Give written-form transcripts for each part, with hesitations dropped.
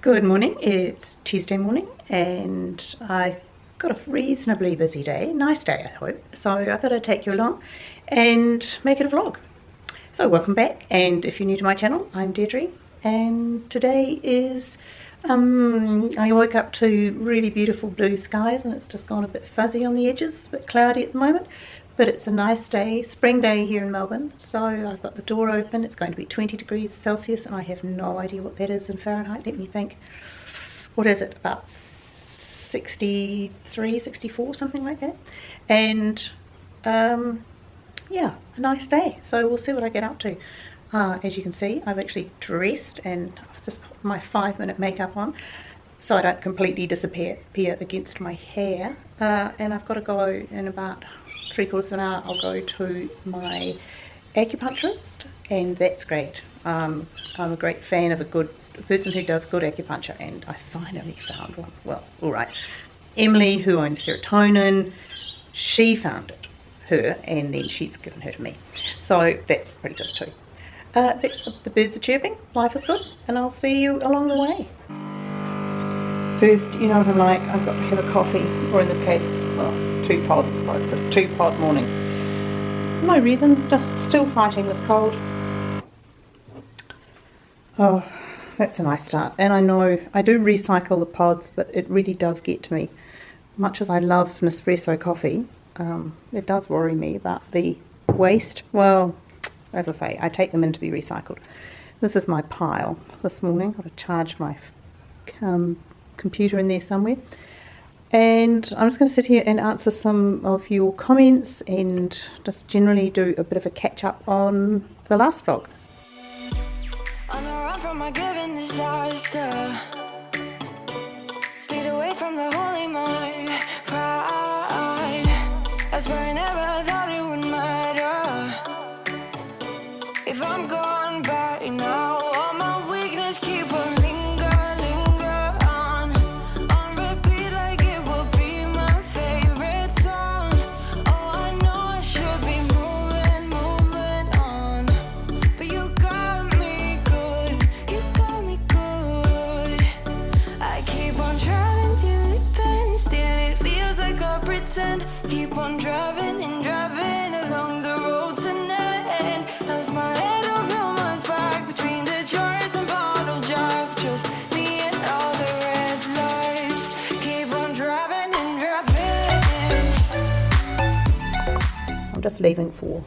Good morning, it's Tuesday morning and I got a reasonably busy day, nice day I hope, so I thought I'd take you along and make it a vlog. So welcome back, and if you're new to my channel, I'm Deirdre, and today is, I woke up to really beautiful blue skies and it's just gone a bit fuzzy on the edges, a bit cloudy at the moment, but it's a nice day, spring day here in Melbourne. So I've got the door open, it's going to be 20 degrees Celsius and I have no idea what that is in Fahrenheit. Let me think. What is it? About 63, 64, something like that. And yeah, a nice day. So we'll see what I get up to. As you can see, I've actually dressed and I've just put my 5-minute makeup on so I don't completely disappear against my hair. And I've got to go in about 3/4 of an hour. I'll go to my acupuncturist, and that's great. I'm a great fan of a person who does good acupuncture, and I finally found one. Well, all right. Emily, who owns Serotonin, she found it, her, and then she's given her to me. So that's pretty good too. The birds are chirping, life is good, and I'll see you along the way. First, you know what I'm like, I've got to have a coffee, or in this case, well, 2 pods, so it's a 2-pod morning. No reason, just still fighting this cold. Oh, that's a nice start. And I know I do recycle the pods, but it really does get to me. Much as I love Nespresso coffee, it does worry me about the waste. Well, as I say, I take them in to be recycled. This is my pile this morning. Got to charge my computer in there somewhere. And I'm just going to sit here and answer some of your comments and just generally do a bit of a catch up on the last vlog. On a run from my given disaster, speed away from the holy mind, pride. That's where I never thought it would matter. If I'm gone by now, all my weakness keep on linger on repeat like it will be my favorite song. Oh, I know I should be moving on, but you got me good, you got me good. I keep on driving till it bends, still it feels like I pretend. Keep on driving and driving along the road tonight. Lost my head over my back between the jars and bottle jack. Just me and all the red lights. Keep on driving and driving. I'm just leaving for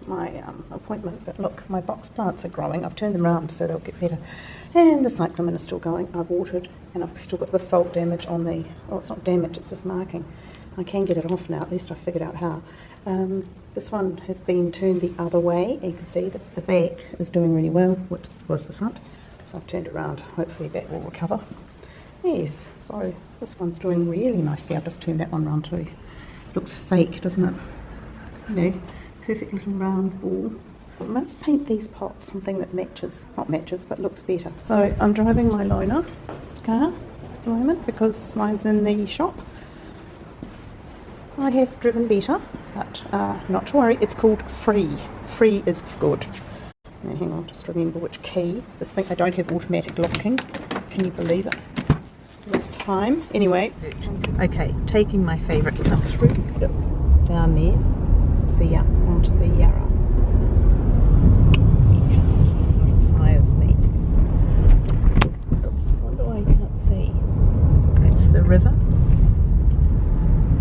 my appointment, but look, my box plants are growing. I've turned them around so they'll get better. And the cyclamen is still going. I've watered and I've still got the salt damage on the, well, it's not damage, it's just marking. I can get it off now, at least I figured out how. This one has been turned the other way. You can see that the back is doing really well, which was the front. So I've turned it around, hopefully that will recover. Yes, so this one's doing really nicely. I've just turned that one round too. Looks fake, doesn't it? You know, perfect little round ball. I must paint these pots something that matches, not matches, but looks better. So I'm driving my loaner car at the moment because mine's in the shop. I have driven better, but not to worry, it's called Free. Free is good. Now hang on, just remember which key. This thing, I don't have automatic locking. Can you believe it? This time. Anyway, okay, taking my favourite cut through, put it down there. See ya, onto the Yarra. You can't, not as high as me. Oops, wonder why you can't see. That's the river.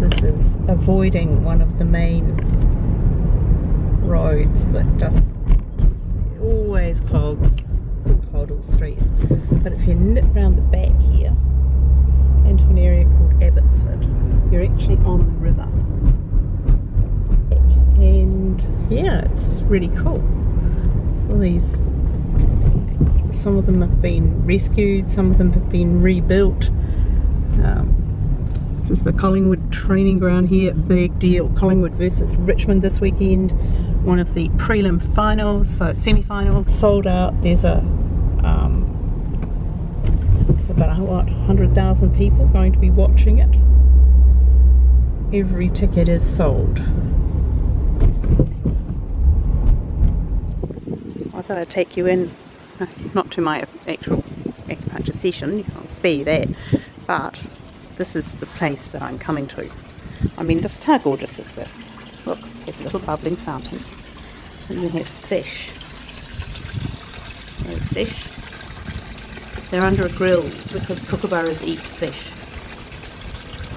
This is avoiding one of the main roads that just always clogs. It's called Hoddle Street. But if you nip round the back here into an area called Abbotsford, you're actually on the river. And yeah, it's really cool. So some of them have been rescued, some of them have been rebuilt. This is the Collingwood training ground here, big deal. Collingwood versus Richmond this weekend, one of the prelim finals, so semi-final, sold out. There's it's about 100,000 people going to be watching it. Every ticket is sold. I thought I'd take you in, not to my actual punch a session, I'll spare you that, but this is the place that I'm coming to. I mean, just how gorgeous is this? Look, there's a little bubbling fountain, and you have fish. There's fish. They're under a grill because kookaburras eat fish.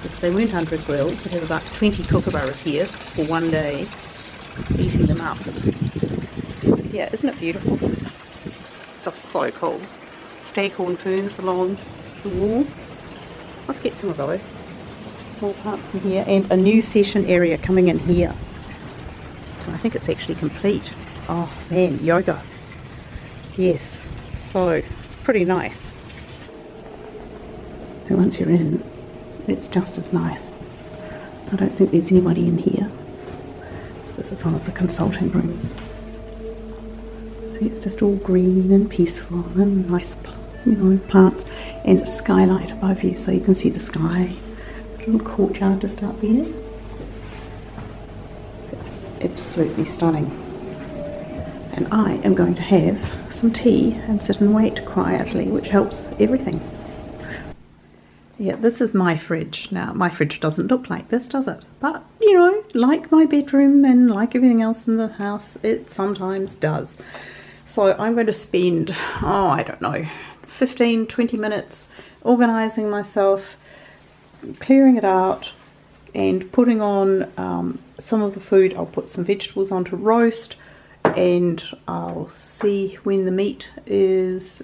If they weren't under a grill, we'd have about 20 kookaburras here for one day, eating them up. Yeah, isn't it beautiful? It's just so cool. Staghorn ferns along the wall. Let's get some of those. More plants in here, and a new session area coming in here. So I think it's actually complete. Oh man, yoga. Yes, so it's pretty nice. So once you're in, it's just as nice. I don't think there's anybody in here. This is one of the consulting rooms. See, it's just all green and peaceful and nice, plants, and a skylight above you so you can see the sky. A little courtyard just up there. It's absolutely stunning. And I am going to have some tea and sit and wait quietly, which helps everything. Yeah, this is my fridge. Now, my fridge doesn't look like this, does it? But, like my bedroom and like everything else in the house, it sometimes does. So I'm going to spend, I don't know, 15, 20 minutes organising myself, clearing it out, and putting on some of the food. I'll put some vegetables on to roast, and I'll see when the meat is,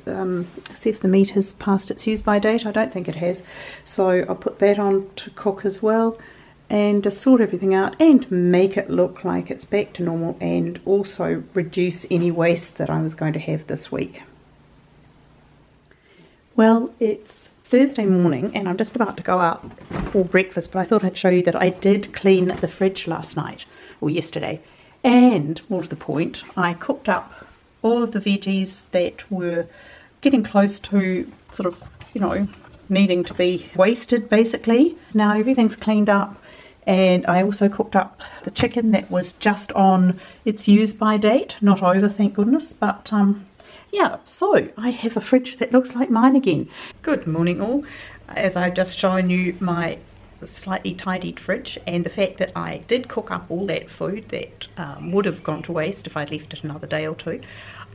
see if the meat has passed its use by date. I don't think it has, so I'll put that on to cook as well, and just sort everything out and make it look like it's back to normal, and also reduce any waste that I was going to have this week. Well, it's Thursday morning and I'm just about to go out for breakfast, but I thought I'd show you that I did clean the fridge last night, or yesterday. And, more to the point, I cooked up all of the veggies that were getting close to sort of, needing to be wasted, basically. Now everything's cleaned up, and I also cooked up the chicken that was just on its use by date, not over, thank goodness. But, yeah, so I have a fridge that looks like mine again. Good morning all. As I've just shown you my slightly tidied fridge, and the fact that I did cook up all that food that would have gone to waste if I'd left it another day or two,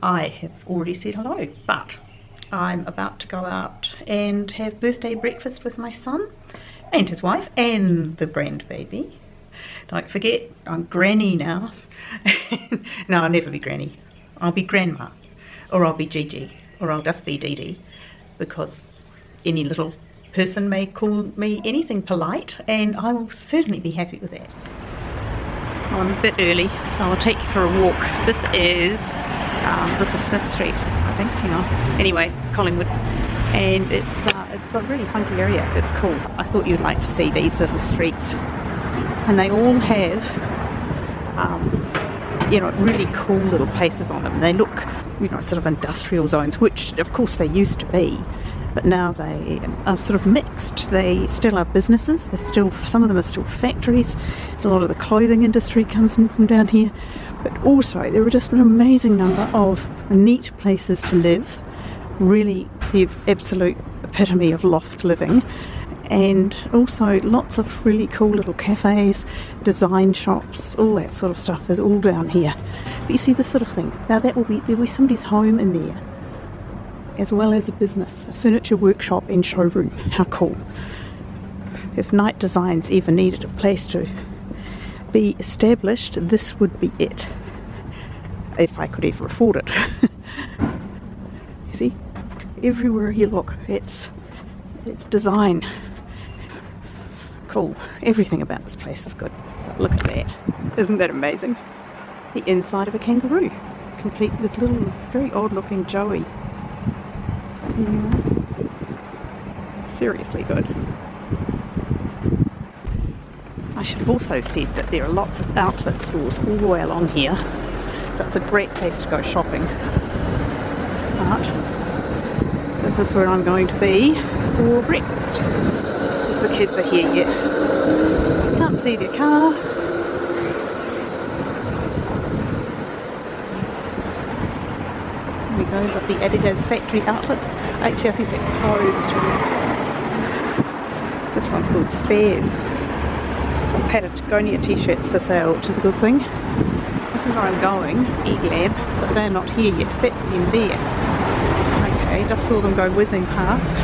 I have already said hello. But I'm about to go out and have birthday breakfast with my son and his wife and the grandbaby. Don't forget, I'm granny now. No, I'll never be granny. I'll be grandma, or I'll be Gigi, or I'll just be Dee Dee, because any little person may call me anything polite, and I will certainly be happy with that. I'm a bit early, so I'll take you for a walk. This is Smith Street, I think. Hang on. Anyway, Collingwood, and it's a really funky area. It's cool. I thought you'd like to see these little streets, and they all have really cool little places on them. They look, sort of industrial zones, which of course they used to be. But now they are sort of mixed. They still are businesses. Some of them are still factories. So a lot of the clothing industry comes in from down here. But also there are just an amazing number of neat places to live. Really the absolute epitome of loft living. And also lots of really cool little cafes, design shops, all that sort of stuff is all down here. But you see this sort of thing. Now there'll be somebody's home in there, as well as a business, a furniture workshop and showroom. How cool. If Night Designs ever needed a place to be established, this would be it. If I could ever afford it. You see, everywhere you look, it's design. Cool. Everything about this place is good. But look at that. Isn't that amazing? The inside of a kangaroo, complete with little, very odd looking Joey. Yeah. Seriously good. I should have also said that there are lots of outlet stores all the way along here, so it's a great place to go shopping. But this is where I'm going to be for breakfast, because the kids are here yet. Can't see their car. We go with the Adidas factory outlet. actually I think it's closed. This one's called Spares. It's got Patagonia t-shirts for sale, which is a good thing. This is where I'm going, E-Lab, but they're not here yet. That's them there. Okay, just saw them go whizzing past.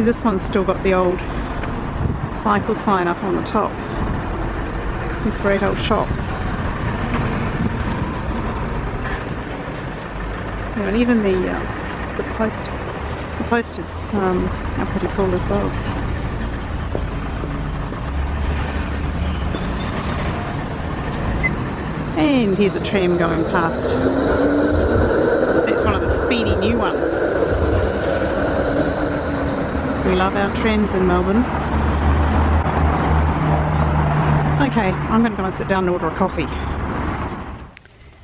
This one's still got the old cycle sign up on the top. These great old shops. Yeah, and even the posters are pretty cool as well. And here's a tram going past. That's one of the speedy new ones. We love our trams in Melbourne. Okay, I'm going to go and sit down and order a coffee.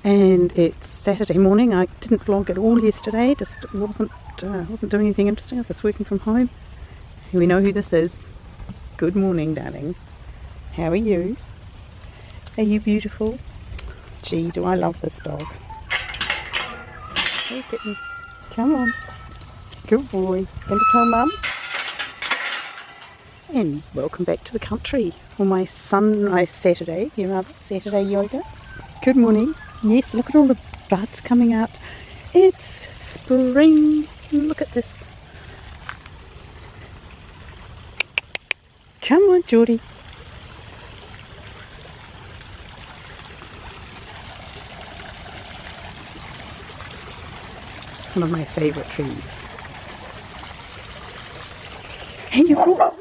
And it's Saturday morning. I didn't vlog at all yesterday. Just wasn't doing anything interesting. I was just working from home. And we know who this is. Good morning, darling. How are you? Are you beautiful? Gee, do I love this dog. Hey, kitten. Come on. Good boy. Going to tell Mum? And welcome back to the country for my sunrise Saturday. Saturday yoga. Good morning. Yes, look at all the buds coming out. It's spring. Look at this. Come on, Geordie. It's one of my favourite trees. And you brought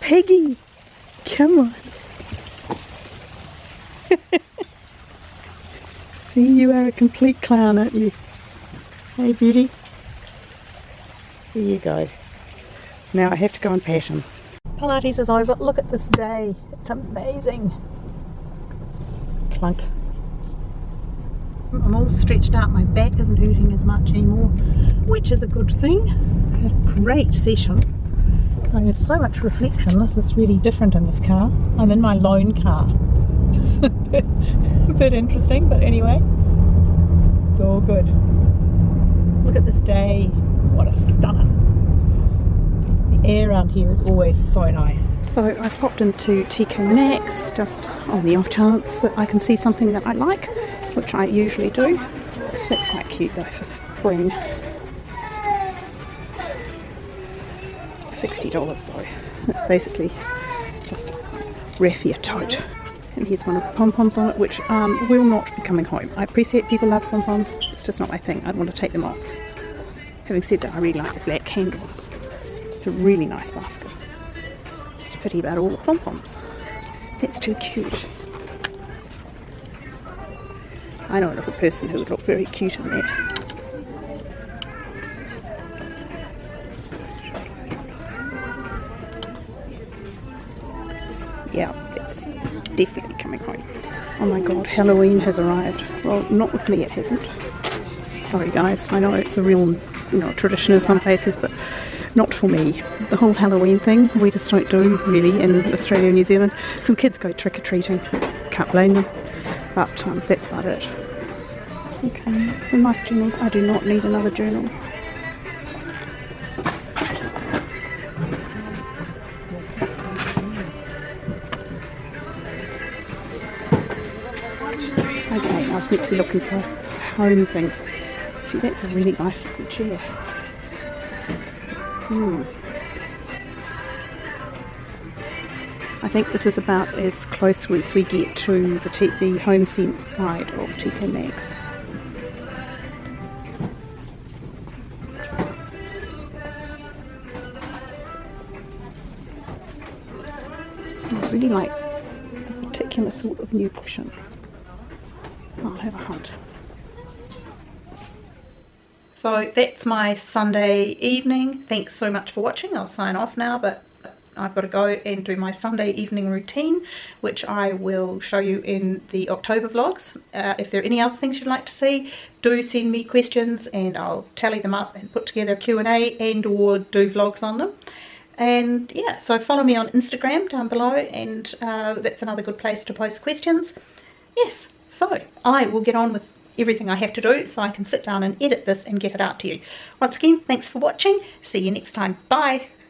Peggy. Come on. See, you are a complete clown, aren't you? Hey, beauty. There you go. Now I have to go and pat him. Pilates is over. Look at this day. It's amazing. Clunk. I'm all stretched out. My back isn't hurting as much anymore, which is a good thing. I had a great session. There's so much reflection. This is really different in this car. I'm in my lone car. Just a bit interesting, but anyway, it's all good. Look at this day. What a stunner. The air around here is always so nice. So I popped into TK Maxx just on the off chance that I can see something that I like, which I usually do. That's quite cute though for spring. $60 though. It's basically just raffia tote. And here's one of the pom-poms on it, which will not be coming home. I appreciate people love pom-poms, it's just not my thing. I'd want to take them off. Having said that, I really like the black handle. It's a really nice basket. Just a pity about all the pom-poms. That's too cute. I know a little person who would look very cute in that. Yeah, it's definitely coming home. Oh my god, Halloween has arrived. Well, not with me, it hasn't. Sorry guys, I know it's a real tradition in some places, but not for me. The whole Halloween thing, we just don't do really in Australia and New Zealand. Some kids go trick-or-treating, can't blame them, but that's about it. Okay, some nice journals. I do not need another journal. Okay, I was meant to be looking for home things. Actually, that's a really nice looking chair. I think this is about as close as we get to the home sense side of TK Maxx. I really like a particular sort of new cushion. I'll have a hunt. So that's my Sunday evening. Thanks so much for watching. I'll sign off now, but I've got to go and do my Sunday evening routine, which I will show you in the October vlogs. If there are any other things you'd like to see, do send me questions and I'll tally them up and put together a Q&A and or do vlogs on them. And yeah, so follow me on Instagram down below, and that's another good place to post questions. Yes, so I will get on with everything I have to do so I can sit down and edit this and get it out to you. Once again, thanks for watching. See you next time. Bye.